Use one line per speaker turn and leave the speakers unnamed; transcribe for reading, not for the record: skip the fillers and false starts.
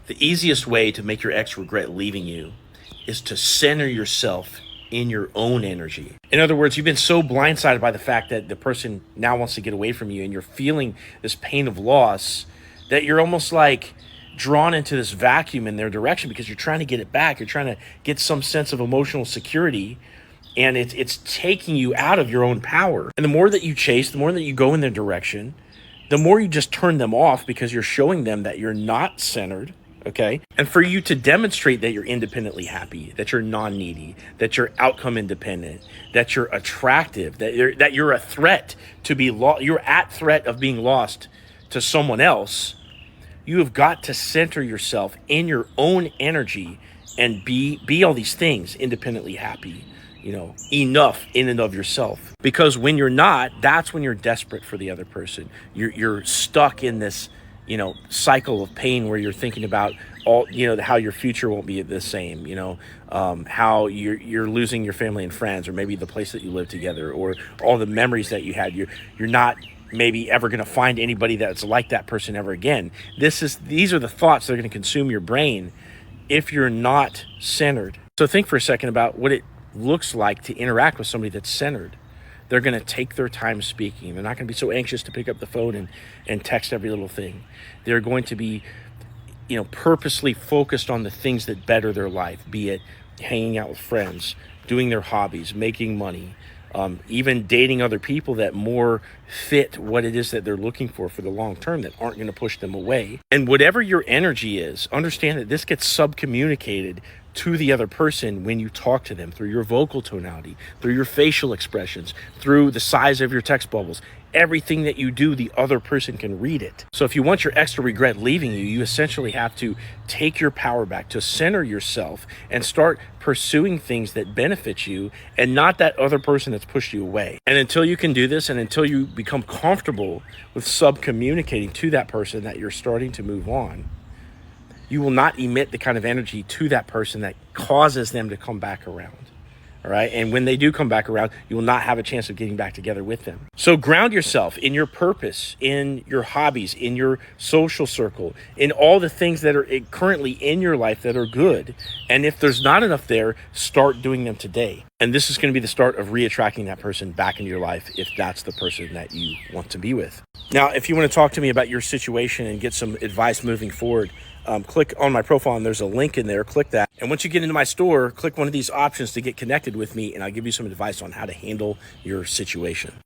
The easiest way to make your ex regret leaving you is to center yourself in your own energy. In other words, you've been so blindsided by the fact that the person now wants to get away from you and you're feeling this pain of loss that you're almost like drawn into this vacuum in their direction because you're trying to get it back. You're trying to get some sense of emotional security, and it's taking you out of your own power. And the more that you chase, the more that you go in their direction, the more you just turn them off because you're showing them that you're not centered. Okay. And for you to demonstrate that you're independently happy, that you're non-needy, that you're outcome independent, that you're attractive, that you're a threat to be lost, you're at threat of being lost to someone else, you have got to center yourself in your own energy and be all these things, independently happy, enough in and of yourself. Because when you're not, that's when you're desperate for the other person. You're stuck in this cycle of pain where you're thinking about all, how your future won't be the same, how you're losing your family and friends, or maybe the place that you live together, or all the memories that you had. You're not maybe ever going to find anybody that's like that person ever again. These are the thoughts that are going to consume your brain if you're not centered. So think for a second about what it looks like to interact with somebody that's centered. They're going to take their time speaking. They're not going to be so anxious to pick up the phone and text every little thing. They're going to be, purposely focused on the things that better their life, be it hanging out with friends, doing their hobbies, making money, even dating other people that more fit what it is that they're looking for the long term, that aren't going to push them away. And whatever your energy is, understand that this gets sub-communicated to the other person when you talk to them, through your vocal tonality, through your facial expressions, through the size of your text bubbles. Everything that you do, the other person can read it. So if you want your ex to regret leaving you, you essentially have to take your power back, to center yourself and start pursuing things that benefit you and not that other person that's pushed you away. And until you can do this, and until you become comfortable with sub-communicating to that person that you're starting to move on, you will not emit the kind of energy to that person that causes them to come back around. All right. And when they do come back around, you will not have a chance of getting back together with them. So ground yourself in your purpose, in your hobbies, in your social circle, in all the things that are currently in your life that are good. And if there's not enough there, start doing them today. And this is going to be the start of re-attracting that person back into your life if that's the person that you want to be with. Now, if you want to talk to me about your situation and get some advice moving forward, click on my profile and there's a link in there. Click that. And once you get into my store, click one of these options to get connected with me, and I'll give you some advice on how to handle your situation.